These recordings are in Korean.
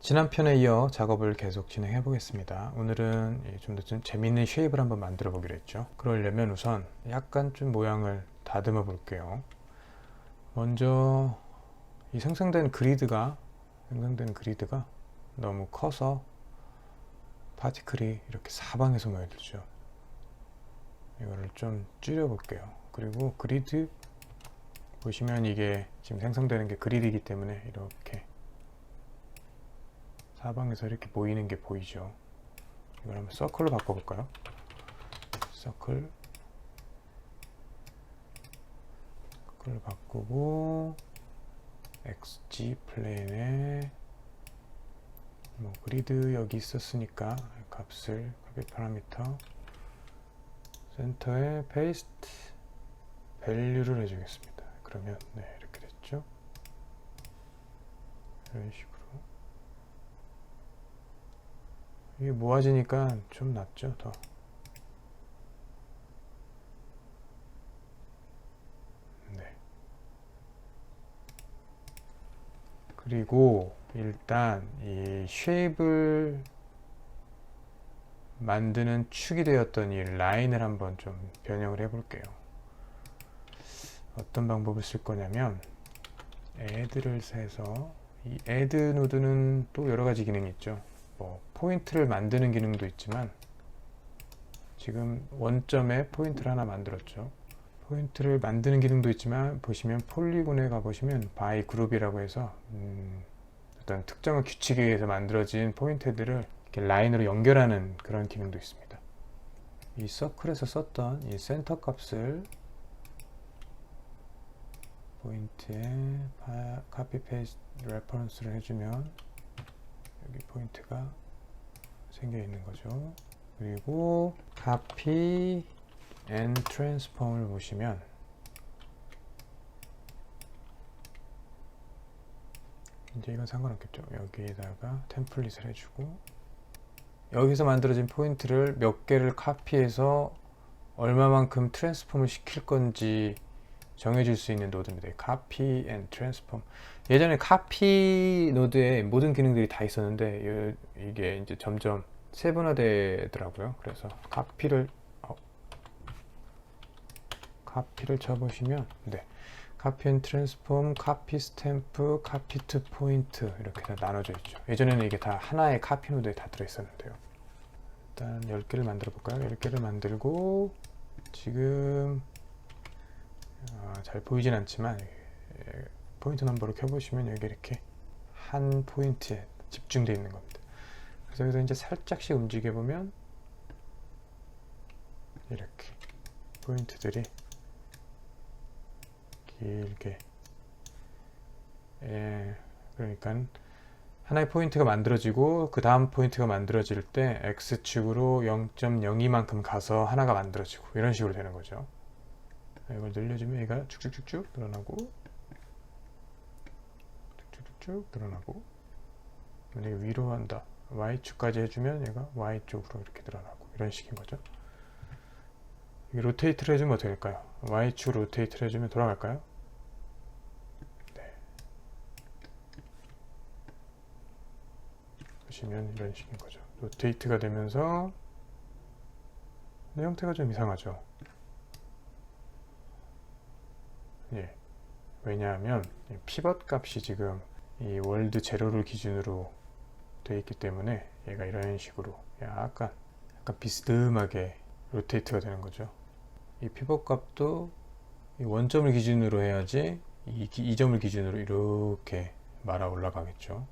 지난 편에 이어 작업을 계속 진행해 보겠습니다. 오늘은 좀 더 재밌는 쉐입을 한번 만들어 보기로 했죠. 그러려면 우선 약간 좀 모양을 다듬어 볼게요. 먼저 이 생성된 그리드가 너무 커서 파티클이 이렇게 사방에서 모여들죠. 이거를 좀 줄여 볼게요. 그리고 그리드 보시면 이게 지금 생성되는 게 그리드이기 때문에 이렇게 사방에서 이렇게 보이는 게 보이죠. 이걸 한번 서클로 바꿔볼까요? 서클을 바꾸고 XG 플레인에 뭐 그리드 여기 있었으니까 값을 값의 파라미터 센터에 페이스트 밸류를 해주겠습니다. 그러면 네, 이렇게 됐죠. 이런 식으로 이게 모아지니까 좀 낫죠. 더 네. 그리고 일단 이 쉐입을 만드는 축이 되었던 이 라인을 한번 좀 변형을 해 볼게요. 어떤 방법을 쓸 거냐면 add를 해서 이 add 노드는 또 여러 가지 기능이 있죠. 뭐 포인트를 만드는 기능도 있지만 지금 원점에 포인트를 하나 만들었죠. 포인트를 만드는 기능도 있지만 보시면 폴리곤에 가보시면 by 그룹이라고 해서 어떤 특정한 규칙에 의해서 만들어진 포인트들을 이렇게 라인으로 연결하는 그런 기능도 있습니다. 이 서클에서 썼던 이 센터 값을 포인트에 카피 페이스트 레퍼런스를 해주면 여기 포인트가 생겨 있는 거죠. 그리고 copy and transform을 보시면 이제 이건 상관없겠죠. 여기에다가 템플릿을 해주고 여기서 만들어진 포인트를 몇 개를 카피해서 얼마만큼 트랜스폼을 시킬 건지 정해줄 수 있는 노드입니다. copy and transform. 예전에 copy 노드에 모든 기능들이 다 있었는데 이게 이제 점점 세분화되더라고요. 그래서 copy를 쳐보시면 네, copy and transform, copy stamp, copy to point 이렇게 다 나눠져 있죠. 예전에는 이게 다 하나의 copy 노드에 다 들어있었는데요. 일단 10개를 만들어 볼까요? 10개를 만들고 지금 잘 보이진 않지만 포인트 넘버를 켜보시면 여기 이렇게 한 포인트에 집중되어 있는 겁니다. 그래서 여기서 이제 살짝씩 움직여 보면 이렇게 포인트들이 길게 그러니까 하나의 포인트가 만들어지고 그 다음 포인트가 만들어질 때 X축으로 0.02만큼 가서 하나가 만들어지고 이런 식으로 되는 거죠. 이걸 늘려주면 얘가 쭉쭉쭉쭉 늘어나고 쭉쭉쭉 늘어나고 만약에 위로 한다 Y축까지 해주면 얘가 Y쪽으로 이렇게 늘어나고 이런 식인 거죠. 이게 로테이트를 해주면 어떻게 될까요? Y축 로테이트를 해주면 돌아갈까요? 네. 보시면 이런 식인 거죠. 로테이트가 되면서 내 형태가 좀 이상하죠. 예. 왜냐하면 피벗 값이 지금 이 월드 제로를 기준으로 되어 있기 때문에 얘가 이런 식으로 약간 비스듬하게 로테이트가 되는 거죠. 이 피벗 값도 이 원점을 기준으로 해야지 이 점을 기준으로 이렇게 말아 올라가겠죠.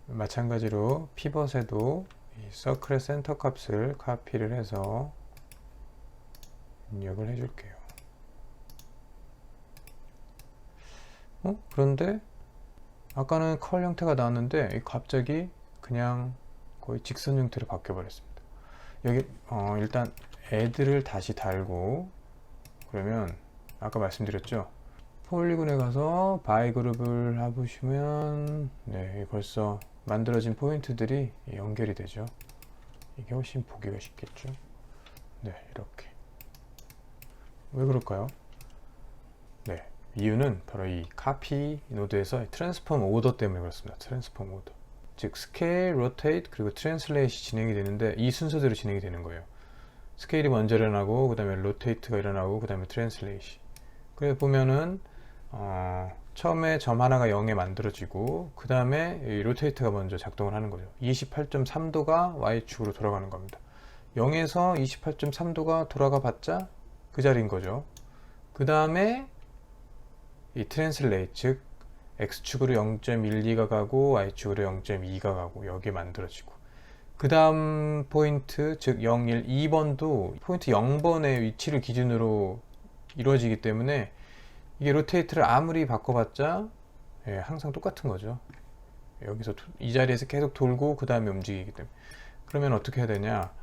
마찬가지로 피벗에도 이 서클의 센터 값을 카피를 해서 입력을 해줄게요. 그런데 아까는 컬 형태가 나왔는데 갑자기 그냥 거의 직선 형태로 바뀌어 버렸습니다. 여기 일단 add를 다시 달고 그러면 아까 말씀드렸죠. 폴리곤에 가서 by 그룹을 해보시면 네, 벌써 만들어진 포인트들이 연결이 되죠. 이게 훨씬 보기가 쉽겠죠. 네, 이렇게. 왜 그럴까요? 네, 이유는 바로 이 카피 노드에서 트랜스폼 오더 때문에 그렇습니다. 트랜스폼 오더. 즉 스케일, 로테이트, 그리고 트랜슬레이트이 진행이 되는데 이 순서대로 진행이 되는 거예요. 스케일이 먼저 일어나고 그 다음에 로테이트가 일어나고 그 다음에 트랜슬레이트. 그래서 보면은 처음에 점 하나가 0에 만들어지고 그 다음에 로테이트가 먼저 작동을 하는 거죠. 28.3도가 Y축으로 돌아가는 겁니다. 0에서 28.3도가 돌아가 봤자 그 자리인 거죠. 그 다음에 이 트랜슬레이트, 즉 X축으로 0.12가 가고 Y축으로 0.2가 가고 여기에 만들어지고, 그 다음 포인트, 즉 0, 1, 2번도 포인트 0번의 위치를 기준으로 이루어지기 때문에 이게 로테이트를 아무리 바꿔봤자 항상 똑같은 거죠. 여기서 이 자리에서 계속 돌고 그 다음에 움직이기 때문에. 그러면 어떻게 해야 되냐,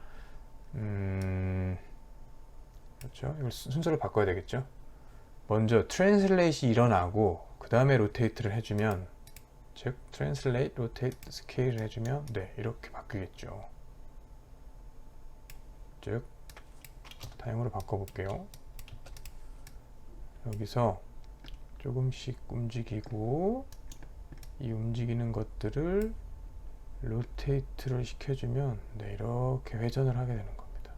그렇죠. 이걸 순서를 바꿔야 되겠죠. 먼저 트랜슬레이트이 일어나고 그 다음에 로테이트를 해주면, 즉 트랜슬레이트, 로테이트, 스케일을 해주면 이렇게 바뀌겠죠. 즉 타임으로 바꿔볼게요. 여기서 조금씩 움직이고 이 움직이는 것들을 로테이트를 시켜주면 이렇게 회전을 하게 되는 겁니다.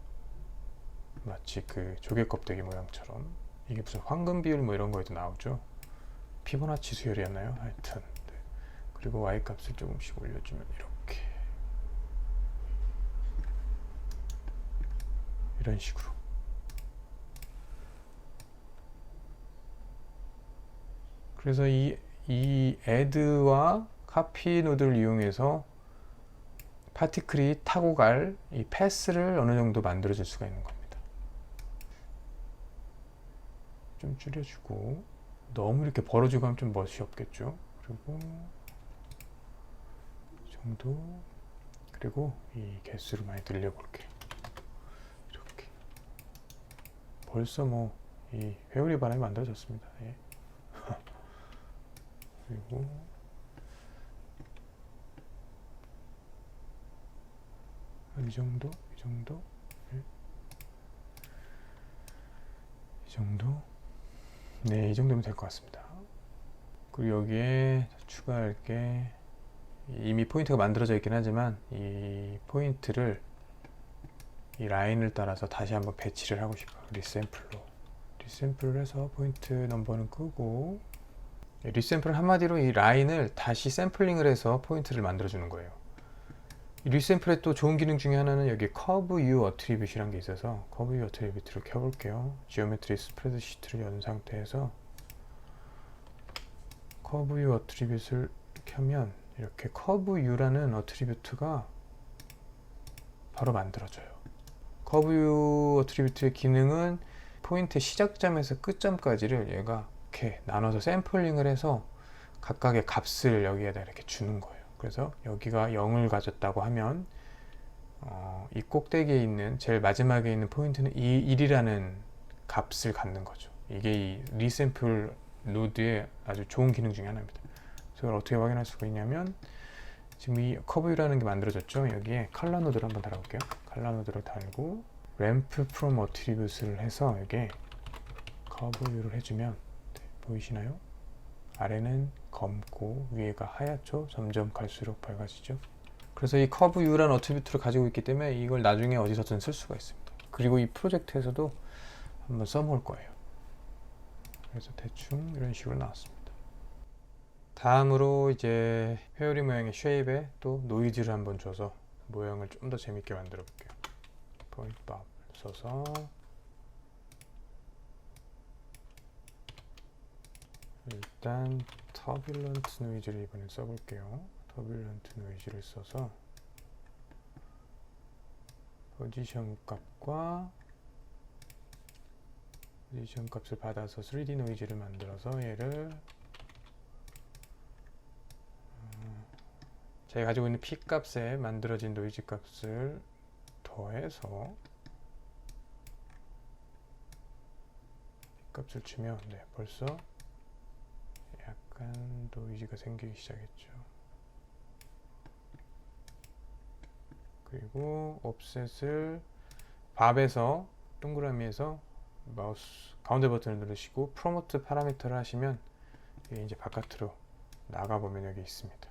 마치 그 조개 껍데기 모양처럼. 이게 무슨 황금 비율 뭐 이런 거에도 나오죠. 피보나치 수열이었나요? 하여튼. 그리고 Y 값을 조금씩 올려주면 이렇게, 이런 식으로. 그래서 이 add와 copy 노드를 이용해서 파티클이 타고 갈 이 패스를 어느 정도 만들어 줄 수가 있는 겁니다. 좀 줄여주고, 너무 이렇게 벌어지고 하면 좀 멋이 없겠죠. 그리고 이 정도. 그리고 이 개수를 많이 늘려볼게요. 이렇게. 벌써 뭐 이 회오리 바람이 만들어졌습니다. 예. 그리고 이 정도, 이 정도, 이 정도. 네, 이 정도면 될 것 같습니다. 그리고 여기에 추가할 게, 이미 포인트가 만들어져 있긴 하지만 이 포인트를 이 라인을 따라서 다시 한번 배치를 하고 싶어요. 리샘플을 해서 포인트 넘버는 끄고, 리샘플은 한마디로 이 라인을 다시 샘플링을 해서 포인트를 만들어 주는 거예요. 이 리샘플의 또 좋은 기능 중에 하나는 여기 커브 U 어트리뷰트라는 게 있어서 커브 U 어트리뷰트를 켜볼게요. 지오메트리 스프레드시트를 연 상태에서 커브 U 어트리뷰트를 켜면 이렇게 커브 U라는 어트리뷰트가 바로 만들어져요. 커브 U 어트리뷰트의 기능은 포인트 시작점에서 끝점까지를 얘가 이렇게 나눠서 샘플링을 해서 각각의 값을 여기에다 이렇게 주는 거예요. 그래서 여기가 0을 가졌다고 하면 이 꼭대기에 있는 제일 마지막에 있는 포인트는 1이라는 값을 갖는 거죠. 이게 이 리샘플 노드의 아주 좋은 기능 중에 하나입니다. 그걸 어떻게 확인할 수가 있냐면, 지금 이 커브유라는 게 만들어졌죠. 여기에 컬러 노드를 한번 달아볼게요. 컬러 노드를 달고 램프 프롬 어트리뷰트를 해서 여기에 커브유를 해주면 보이시나요? 아래는 검고 위에가 하얗죠. 점점 갈수록 밝아지죠. 그래서 이 커브 U라는 어트리뷰트를 가지고 있기 때문에 이걸 나중에 어디서든 쓸 수가 있습니다. 그리고 이 프로젝트에서도 한번 써볼 거예요. 그래서 대충 이런 식으로 나왔습니다. 다음으로 이제 회오리 모양의 쉐입에 또 노이즈를 한번 줘서 모양을 좀 더 재밌게 만들어 볼게요. 포인트 밥을 써서 일단 터뷸런트 노이즈를 이번엔 써볼게요. 터뷸런트 노이즈를 써서 포지션 값과 포지션 값을 받아서 3D 노이즈를 만들어서 얘를 제가 가지고 있는 P 값에 만들어진 노이즈 값을 더해서 P 값을 주면 벌써 약간 노이즈가 생기기 시작했죠. 그리고 옵셋을 밥에서 동그라미에서 마우스 가운데 버튼을 누르시고 프로모트 파라미터를 하시면 이제 바깥으로 나가보면 여기 있습니다.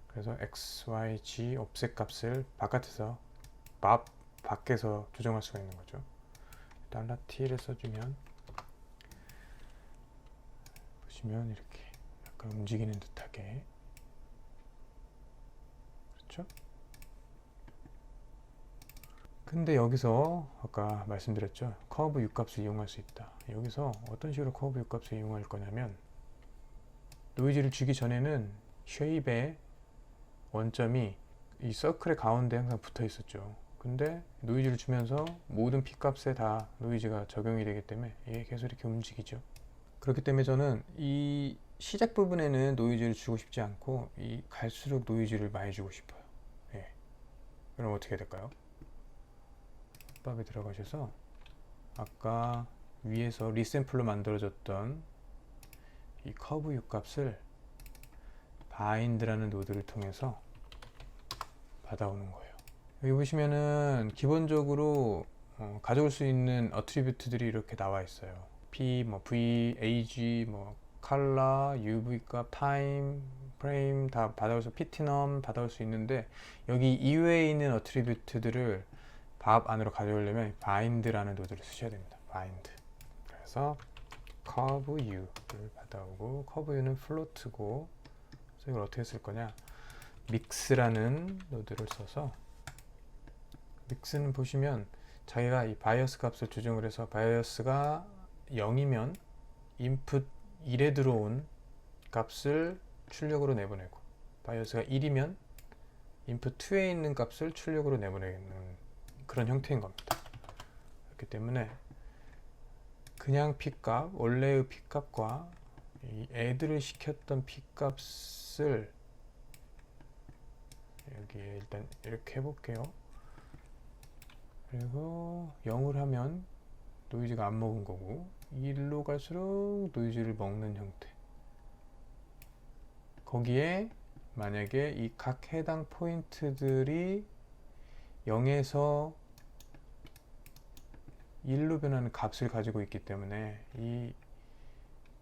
그래서 x, y, g 옵셋 값을 바깥에서 밖에서 조정할 수가 있는 거죠. $t를 써주면 보시면 이렇게 약간 움직이는 듯하게, 그렇죠? 근데 여기서 아까 말씀드렸죠, 커브 U값을 이용할 수 있다. 여기서 어떤 식으로 커브 U값을 이용할 거냐면, 노이즈를 주기 전에는 쉐입의 원점이 이 서클의 가운데 항상 붙어 있었죠. 근데 노이즈를 주면서 모든 P값에 다 노이즈가 적용이 되기 때문에 이게 계속 이렇게 움직이죠. 그렇기 때문에 저는 이 시작 부분에는 노이즈를 주고 싶지 않고 이 갈수록 노이즈를 많이 주고 싶어요. 예. 그럼 어떻게 될까요? 팝에 들어가셔서 아까 위에서 리샘플로 만들어졌던 이 커브 U 값을 바인드라는 노드를 통해서 받아오는 거예요. 여기 보시면은 기본적으로 가져올 수 있는 어트리뷰트들이 이렇게 나와 있어요. P, V, AG, 컬러, UV 값, 타임, 프레임 다 받아올 수, PTnum 받아올 수 있는데, 여기 이외에 있는 어트리뷰트들을 밥 안으로 가져오려면 bind라는 노드를 쓰셔야 됩니다. bind. 그래서 curve u를 받아오고, curve u는 float고, 그래서 이걸 어떻게 쓸 거냐, mix라는 노드를 써서, mix는 보시면 자기가 이 바이어스 값을 조정을 해서 바이어스가 0이면 input 1에 들어온 값을 출력으로 내보내고, 바이어스가 1이면 input 2에 있는 값을 출력으로 내보내는 그런 형태인 겁니다. 그렇기 때문에 그냥 P값, 원래의 P값과 이 add를 시켰던 P값을 여기에 일단 이렇게 해볼게요. 그리고 0을 하면 노이즈가 안 먹은 거고, 1로 갈수록 노이즈를 먹는 형태. 거기에 만약에 이 각 해당 포인트들이 0에서 1로 변하는 값을 가지고 있기 때문에 이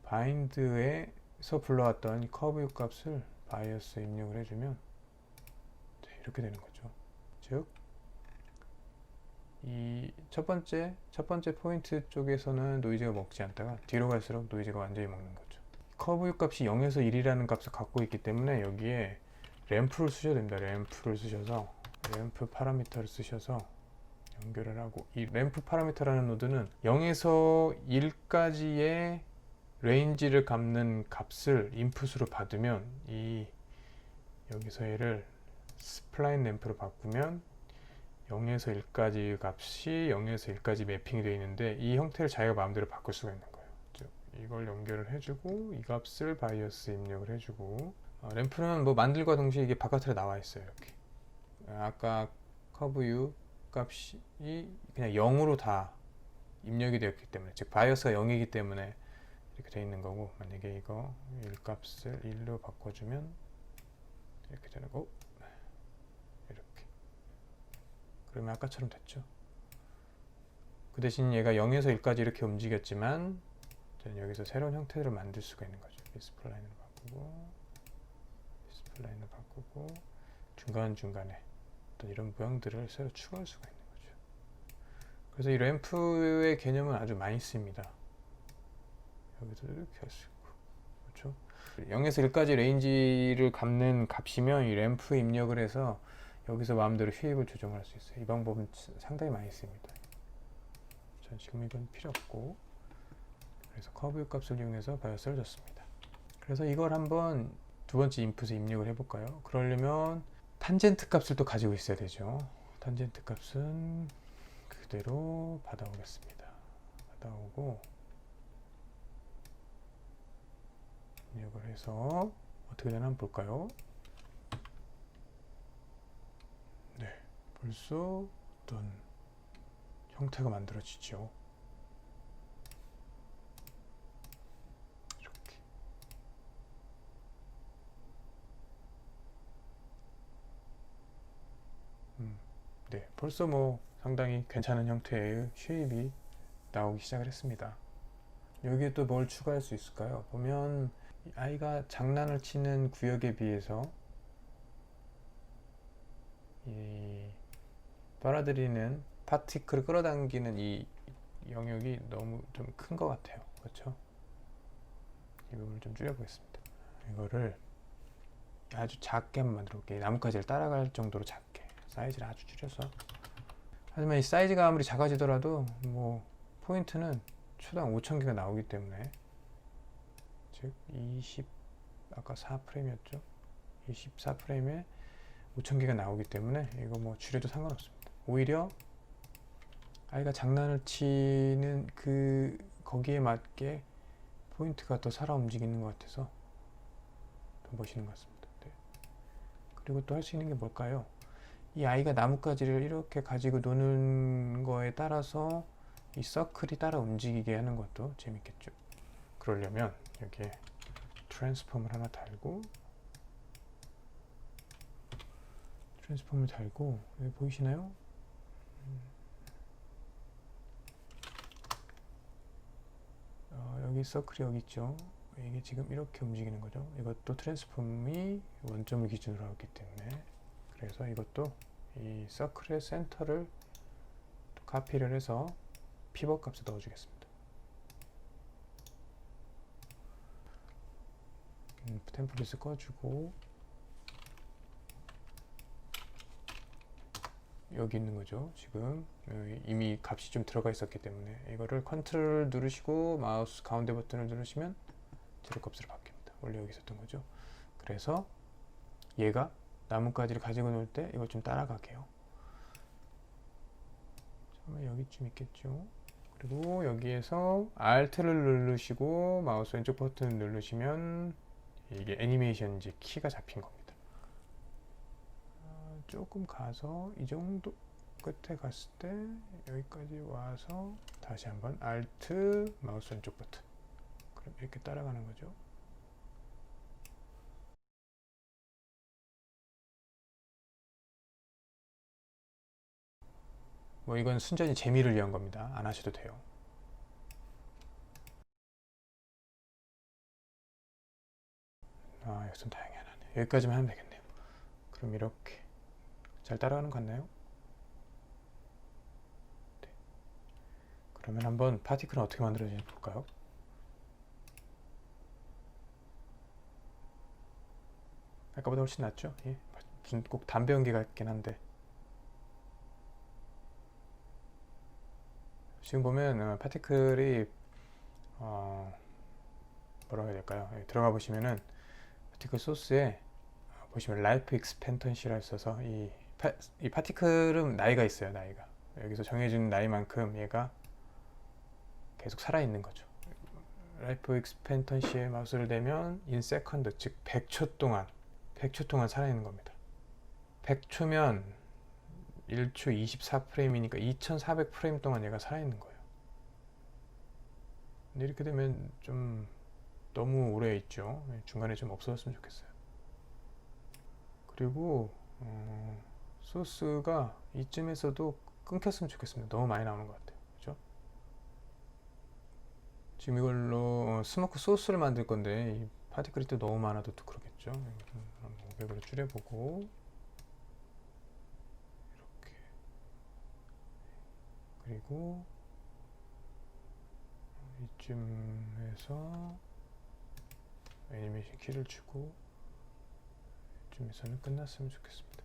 바인드에서 불러왔던 이 커브 U 값을 바이어스에 입력을 해주면 이렇게 되는 거죠. 즉, 이 첫 번째 포인트 쪽에서는 노이즈가 먹지 않다가 뒤로 갈수록 노이즈가 완전히 먹는 거죠. 커브 U 값이 0에서 1이라는 값을 갖고 있기 때문에 여기에 램프를 쓰셔야 됩니다. 램프를 쓰셔서, 램프 파라미터를 쓰셔서 연결을 하고, 이 램프 파라미터라는 노드는 0에서 1까지의 레인지를 갖는 값을 인풋으로 받으면, 이 여기서 얘를 스플라인 램프로 바꾸면 0에서 1까지 값이 0에서 1까지 매핑이 되어 있는데, 이 형태를 자기가 마음대로 바꿀 수가 있는 거예요. 즉, 이걸 연결을 해주고 이 값을 바이어스에 입력을 해주고, 램프는 만들과 동시에 이게 바깥으로 나와 있어요. 이렇게 아까 커브 U 값이 그냥 0으로 다 입력이 되었기 때문에, 즉 바이어스가 0이기 때문에 이렇게 되어 있는 거고, 만약에 이거 1 값을 1로 바꿔주면 이렇게 되는 거, 이렇게. 그러면 아까처럼 됐죠. 그 대신 얘가 0에서 1까지 이렇게 움직였지만, 저는 여기서 새로운 형태를 만들 수가 있는 거죠. 디스플레이를 바꾸고 중간중간에 어떤 이런 모양들을 새로 추가할 수가 있는 거죠. 그래서 이 램프의 개념은 아주 많이 씁니다. 여기서 이렇게 할 수 있고, 그렇죠? 0에서 1까지 레인지를 갖는 값이면 이 램프 입력을 해서 여기서 마음대로 쉐입을 조정할 수 있어요. 이 방법은 상당히 많이 씁니다. 전 지금 이건 필요 없고, 그래서 커브 U 값을 이용해서 바이어스를 줬습니다. 그래서 이걸 한번 두 번째 인풋에 입력을 해볼까요? 그러려면 탄젠트 값을 또 가지고 있어야 되죠. 탄젠트 값은 그대로 받아오겠습니다. 받아오고 입력을 해서 어떻게 되나 한번 볼까요? 네, 벌써 어떤 형태가 만들어지죠. 이렇게. 네, 벌써 상당히 괜찮은 형태의 쉐입이 나오기 시작을 했습니다. 여기에 또 뭘 추가할 수 있을까요? 보면 아이가 장난을 치는 구역에 비해서 이 빨아들이는 파티클을 끌어당기는 이 영역이 너무 좀 큰 것 같아요. 그렇죠? 이 부분을 좀 줄여보겠습니다. 이거를 아주 작게 한번 만들어 볼게요. 나뭇가지를 따라갈 정도로 작게 사이즈를 아주 줄여서. 하지만 이 사이즈가 아무리 작아지더라도 뭐 포인트는 초당 5000개가 나오기 때문에, 즉 20 아까 4프레임이었죠. 24프레임에 5000개가 나오기 때문에 이거 뭐 줄여도 상관없습니다. 오히려 아이가 장난을 치는 거기에 맞게 포인트가 더 살아 움직이는 것 같아서 더 멋있는 것 같습니다. 네. 그리고 또 할 수 있는 게 뭘까요? 이 아이가 나뭇가지를 이렇게 가지고 노는 거에 따라서 이 서클이 따라 움직이게 하는 것도 재밌겠죠. 그러려면 여기에 트랜스폼을 하나 달고, 트랜스폼을 달고, 여기 보이시나요? 여기 서클이 여기 있죠. 이게 지금 이렇게 움직이는 거죠. 이것도 트랜스폼이 원점을 기준으로 하기 때문에, 그래서 이것도 이 서클의 센터를 카피를 해서 피벗 값에 넣어주겠습니다. 템플릿을 꺼주고, 여기 있는 거죠. 지금 이미 값이 좀 들어가 있었기 때문에 이거를 컨트롤 누르시고 마우스 가운데 버튼을 누르시면 제로 값으로 바뀝니다. 원래 여기 있었던 거죠. 그래서 얘가 나뭇가지를 가지고 놀 때 이걸 좀 따라가게요. 처음에 여기쯤 있겠죠. 그리고 여기에서 Alt를 누르시고 마우스 왼쪽 버튼을 누르시면 이게 애니메이션 이제 키가 잡힌 겁니다. 조금 가서 이 정도 끝에 갔을 때 여기까지 와서 다시 한번 Alt 마우스 왼쪽 버튼, 그럼 이렇게 따라가는 거죠. 뭐 이건 순전히 재미를 위한 겁니다. 안 하셔도 돼요. 여기서 다행히 안 하네. 여기까지만 하면 되겠네요. 그럼 이렇게 잘 따라가는 것 같나요? 네. 그러면 한번 파티클은 어떻게 만들어지는지 볼까요? 아까보다 훨씬 낫죠? 예. 무슨 꼭 담배 연기 같긴 한데, 지금 보면 파티클이 뭐라고 해야 될까요? 들어가 보시면은 파티클 소스에 보시면 라이프 익스펜턴시라 있어서 이 파티클은 나이가 있어요. 나이가 여기서 정해진 나이만큼 얘가 계속 살아있는 거죠. 라이프 익스펜턴시에 마우스를 대면 인 세컨드, 즉 100초 동안 살아있는 겁니다. 100초면 1초 24프레임이니까 2400프레임 동안 얘가 살아있는 거예요. 근데 이렇게 되면 좀 너무 오래 있죠. 중간에 좀 없어졌으면 좋겠어요. 그리고 소스가 이쯤에서도 끊겼으면 좋겠습니다. 너무 많이 나오는 것 같아요. 그죠? 지금 이걸로 스모크 소스를 만들 건데 이 파티클이 또 너무 많아도 또 그러겠죠. 500으로 줄여보고, 이렇게. 그리고 이쯤에서 애니메이션 키를 주고, 이쯤에서는 끝났으면 좋겠습니다.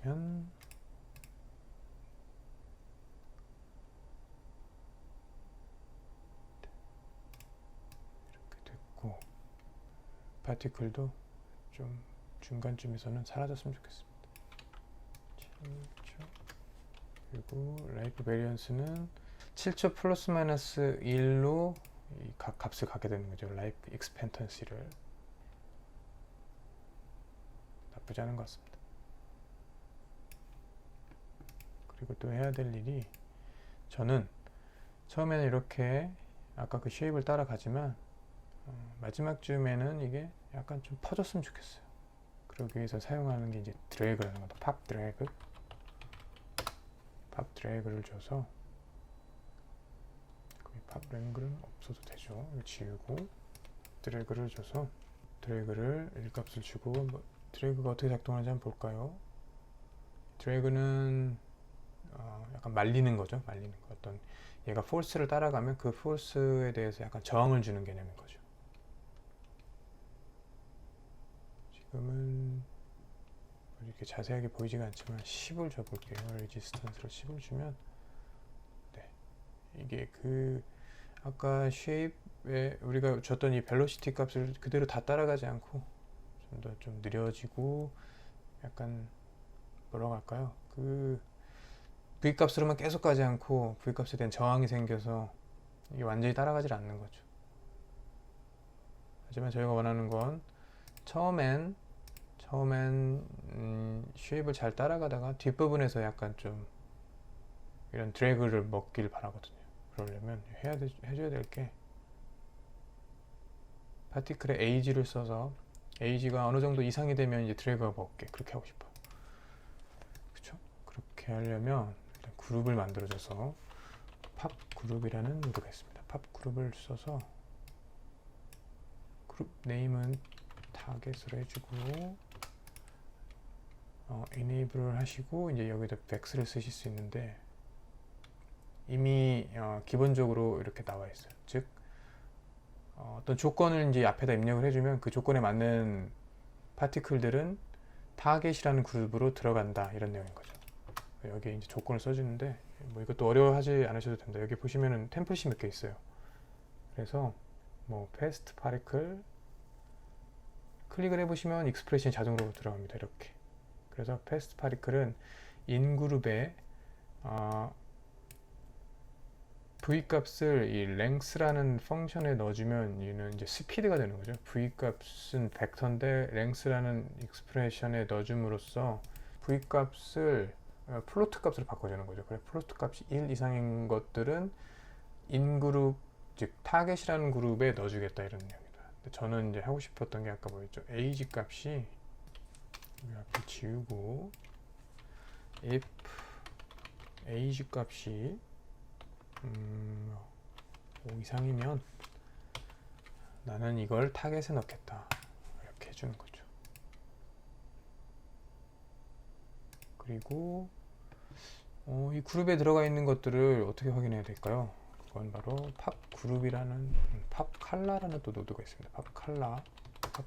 그러면 이렇게 됐고, 파티클도 좀 중간쯤에서는 사라졌으면 좋겠습니다. 7초. 그리고 라이프 베리언스는 7초 플러스 마이너스 1로 이 각 값을 갖게 되는 거죠. 라이프 익스펜턴시를. 나쁘지 않은 것 같습니다. 그리고 또 해야 될 일이, 저는 처음에는 이렇게 아까 그 쉐입을 따라가지만 마지막 쯤에는 이게 약간 좀 퍼졌으면 좋겠어요. 그러기 위해서 사용하는 게 이제 드래그라는 겁니다. 팝 드래그를 줘서 팝 랭글은 없어도 되죠. 이거 지우고 드래그를 줘서 드래그를 1값을 주고 드래그가 어떻게 작동하는지 한번 볼까요? 드래그는 약간 말리는 거죠. 말리는 거. 어떤 얘가 force를 따라가면 그 force에 대해서 약간 저항을 주는 개념인 거죠. 지금은 이렇게 자세하게 보이지가 않지만 10을 줘볼게요. 레지스턴스로 10을 주면 네, 이게 그 아까 shape에 우리가 줬던 이 velocity 값을 그대로 다 따라가지 않고 좀 더 좀 느려지고 약간 뭐라고 할까요? 그 V값으로만 계속 가지 않고 V값에 대한 저항이 생겨서 이게 완전히 따라가질 않는 거죠. 하지만 저희가 원하는 건 처음엔 쉐입을 잘 따라가다가 뒷부분에서 약간 좀 이런 드래그를 먹길 바라거든요. 그러려면 해줘야 될 게 파티클의 에이지를 써서 에이지가 어느 정도 이상이 되면 이제 드래그가 먹게 그렇게 하고 싶어요. 그쵸? 그렇게 하려면 일단 그룹을 만들어줘서 팝 그룹이라는 노드가 있습니다. 팝 그룹을 써서 그룹 네임은 타겟으로 해주고 enable을 하시고 이제 여기다 vex를 쓰실 수 있는데 이미 기본적으로 이렇게 나와 있어요. 즉 어떤 조건을 이제 앞에다 입력을 해주면 그 조건에 맞는 파티클들은 타겟이라는 그룹으로 들어간다 이런 내용인 거죠. 여기에 이제 조건을 써주는데 뭐 이것도 어려워하지 않으셔도 됩니다. 여기 보시면은 템플릿이 몇 개 있어요. 그래서 뭐 패스트 파티클 클릭을 해보시면 익스프레션이 자동으로 들어갑니다. 이렇게. 그래서 패스트 파티클은 인그룹에 v 값을 이 length라는 펑션에 넣어주면 얘는 이제 스피드가 되는 거죠. v 값은 벡터인데 length라는 익스프레션에 넣어줌으로써 v 값을 플로트 값으로 바꿔주는 거죠. 그래 플로트 값이 1 이상인 것들은 인그룹 즉 타겟이라는 그룹에 넣어주겠다 이런 내용입니다. 근데 저는 이제 하고 싶었던 게 아까 뭐였죠? age 값이 여기 앞에 지우고 if age 값이 5 이상이면 나는 이걸 타겟에 넣겠다 이렇게 해주는 거죠. 그리고 이 그룹에 들어가 있는 것들을 어떻게 확인해야 될까요? 그건 바로 팝 그룹이라는 팝 컬러라는 또 노드가 있습니다. 팝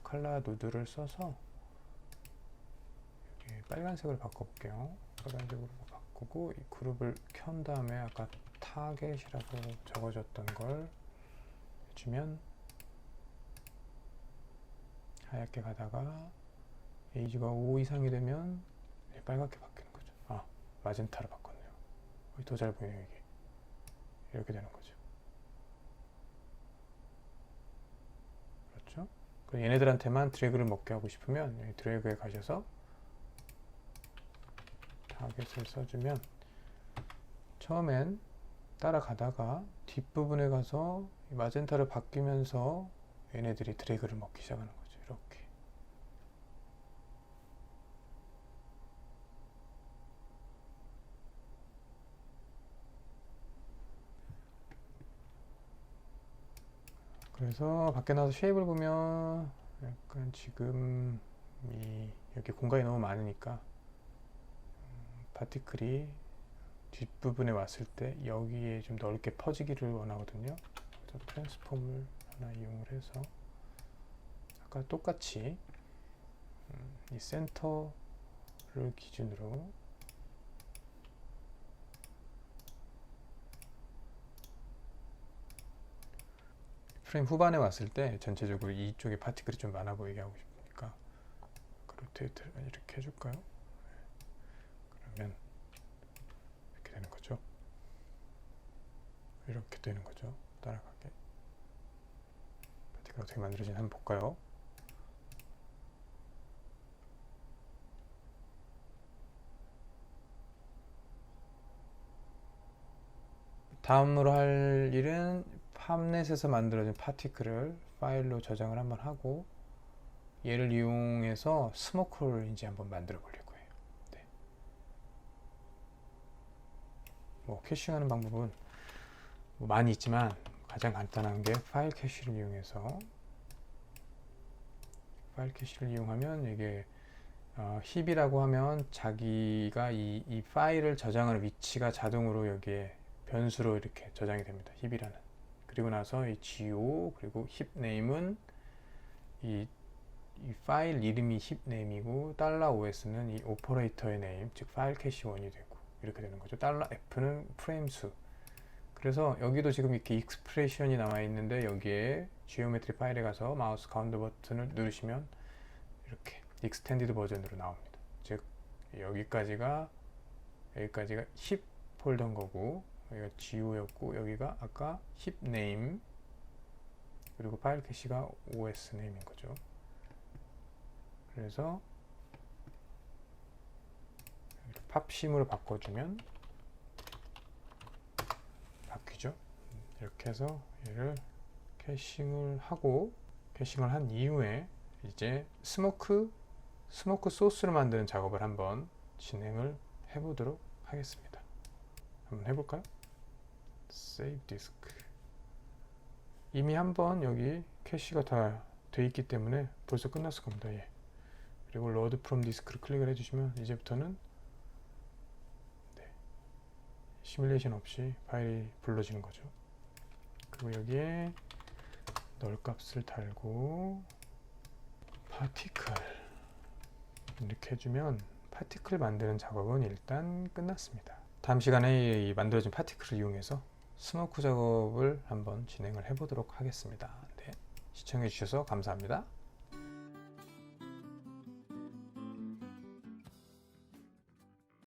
컬러 노드를 써서 여기 빨간색으로 바꿔볼게요. 빨간색으로 바꾸고 이 그룹을 켠 다음에 아까 타겟이라고 적어줬던 걸 해주면 하얗게 가다가 에이지가 5 이상이 되면 빨갛게 바뀌는 거죠. 마젠타로 바꿨네요. 더 잘 보이네요. 이게 이렇게 되는 거죠. 그렇죠? 얘네들한테만 드래그를 먹게 하고 싶으면 여기 드래그에 가셔서 타겟을 써주면 처음엔 따라가다가 뒷부분에 가서 마젠타로 바뀌면서 얘네들이 드래그를 먹기 시작하는 거죠. 이렇게. 그래서 밖에 나와서 쉐입을 보면 약간 지금 여기 공간이 너무 많으니까 파티클이 뒷부분에 왔을 때 여기에 좀 넓게 퍼지기를 원하거든요. 그래서 트랜스폼을 하나 이용을 해서 아까 똑같이 이 센터를 기준으로 프레임 후반에 왔을 때 전체적으로 이쪽에 파티클이 좀 많아 보이게 하고 싶으니까 로테이트를 이렇게 해줄까요? 그러면 이렇게 되는 거죠. 이렇게 되는 거죠. 따라가게. 파티클 어떻게 만들어지는지 한번 볼까요? 다음으로 할 일은 팝넷에서 만들어진 파티클을 파일로 저장을 한번 하고 얘를 이용해서 스모크를 이제 한번 만들어 보려고 해요. 네. 뭐 캐싱하는 방법은 뭐 많이 있지만 가장 간단한 게 파일 캐시를 이용해서 파일 캐시를 이용하면 이게 힙이라고 하면 자기가 이 파일을 저장하는 위치가 자동으로 여기에 변수로 이렇게 저장이 됩니다. 힙이라는. 그리고 나서 이 geo 그리고 힙 네임은 이 파일 이름이 힙 네임이고 $OS는 이 오퍼레이터의 네임, 즉 파일 캐시 원이 되고 이렇게 되는 거죠. $F는 프레임 수. 그래서 여기도 지금 이렇게 익스프레션이 나와 있는데 여기에 지오메트리 파일에 가서 마우스 가운데 버튼을 누르시면 이렇게 익스텐디드 버전으로 나옵니다. 즉 여기까지가 힙 폴더인 거고 여기가 geo였고 여기가 아까 힙 네임 그리고 파일 캐시가 OS 네임인 거죠. 그래서 팝심으로 바꿔주면 바뀌죠. 이렇게 해서 얘를 캐싱을 한 이후에 이제 스모크 소스를 만드는 작업을 한번 진행을 해보도록 하겠습니다. 한번 해볼까요? Save Disk. 이미 한번 여기 캐시가 다 돼 있기 때문에 벌써 끝났을 겁니다. 예. 그리고 Load from Disk를 클릭을 해주시면 이제부터는 시뮬레이션 없이 파일이 불러지는 거죠. 그리고 여기에 널 값을 달고 파티클 이렇게 해주면 파티클 만드는 작업은 일단 끝났습니다. 다음 시간에 이 만들어진 파티클을 이용해서 스모크 작업을 한번 진행을 해보도록 하겠습니다. 네, 시청해 주셔서 감사합니다.